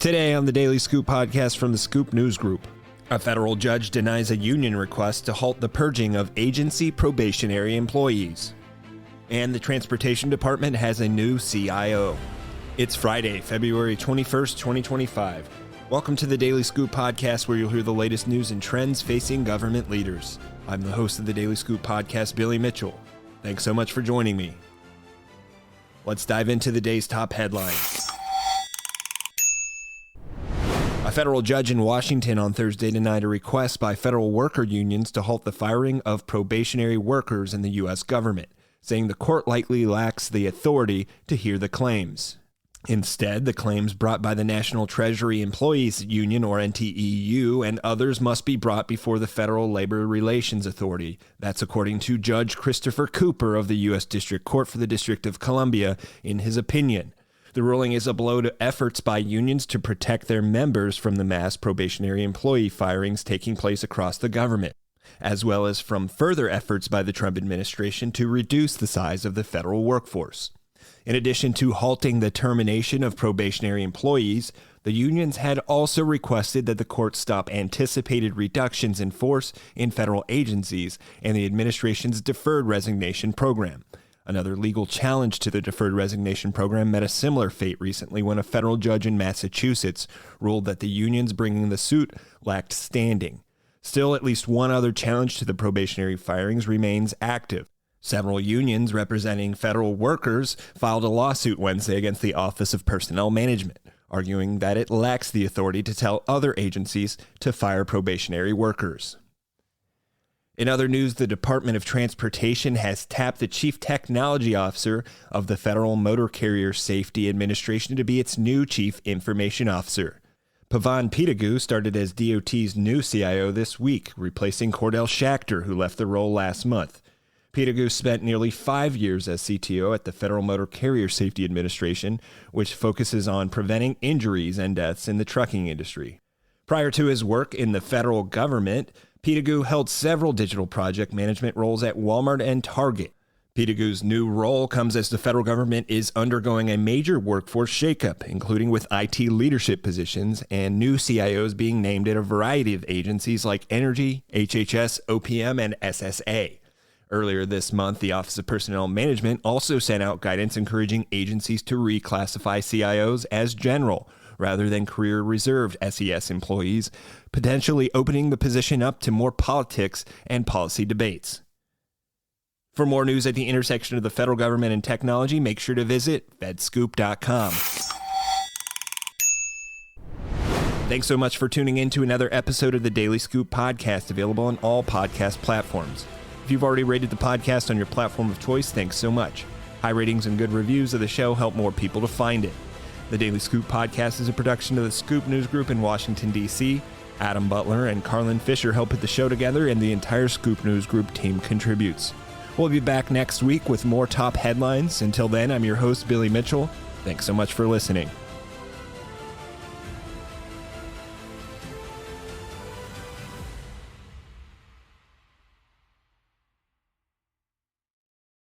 Today on the Daily Scoop podcast from the Scoop News Group, a federal judge denies a union request to halt the purging of agency probationary employees. And the Transportation Department has a new CIO. It's Friday, February 21st, 2025. Welcome to the Daily Scoop podcast, where you'll hear the latest news and trends facing government leaders. I'm the host of the Daily Scoop podcast, Billy Mitchell. Thanks so much for joining me. Let's dive into the day's top headlines. A federal judge in Washington on Thursday denied a request by federal worker unions to halt the firing of probationary workers in the U.S. government, saying the court likely lacks the authority to hear the claims. Instead, the claims brought by the National Treasury Employees Union, or NTEU, and others must be brought before the Federal Labor Relations Authority. That's according to Judge Christopher Cooper of the U.S. District Court for the District of Columbia, in his opinion. The ruling is a blow to efforts by unions to protect their members from the mass probationary employee firings taking place across the government, as well as from further efforts by the Trump administration to reduce the size of the federal workforce. In addition to halting the termination of probationary employees, the unions had also requested that the court stop anticipated reductions in force in federal agencies and the administration's deferred resignation program. Another legal challenge to the deferred resignation program met a similar fate recently when a federal judge in Massachusetts ruled that the unions bringing the suit lacked standing. Still, at least one other challenge to the probationary firings remains active. Several unions representing federal workers filed a lawsuit Wednesday against the Office of Personnel Management, arguing that it lacks the authority to tell other agencies to fire probationary workers. In other news, the Department of Transportation has tapped the Chief Technology Officer of the Federal Motor Carrier Safety Administration to be its new Chief Information Officer. Pavan Pidugu started as DOT's new CIO this week, replacing Cordell Schachter, who left the role last month. Pidugu spent nearly 5 years as CTO at the Federal Motor Carrier Safety Administration, which focuses on preventing injuries and deaths in the trucking industry. Prior to his work in the federal government, Pidugu held several digital project management roles at Walmart and Target. Pidugu's new role comes as the federal government is undergoing a major workforce shakeup, including with IT leadership positions and new CIOs being named at a variety of agencies like Energy, HHS, OPM, and SSA. Earlier this month, the Office of Personnel Management also sent out guidance encouraging agencies to reclassify CIOs as general rather than career reserved SES employees, potentially opening the position up to more politics and policy debates. For more news at the intersection of the federal government and technology, make sure to visit fedscoop.com. Thanks so much for tuning in to another episode of the Daily Scoop podcast, available on all podcast platforms. If you've already rated the podcast on your platform of choice, thanks so much. High ratings and good reviews of the show help more people to find it. The Daily Scoop podcast is a production of the Scoop News Group in Washington, D.C. Adam Butler and Carlin Fisher help put the show together, and the entire Scoop News Group team contributes. We'll be back next week with more top headlines. Until then, I'm your host, Billy Mitchell. Thanks so much for listening.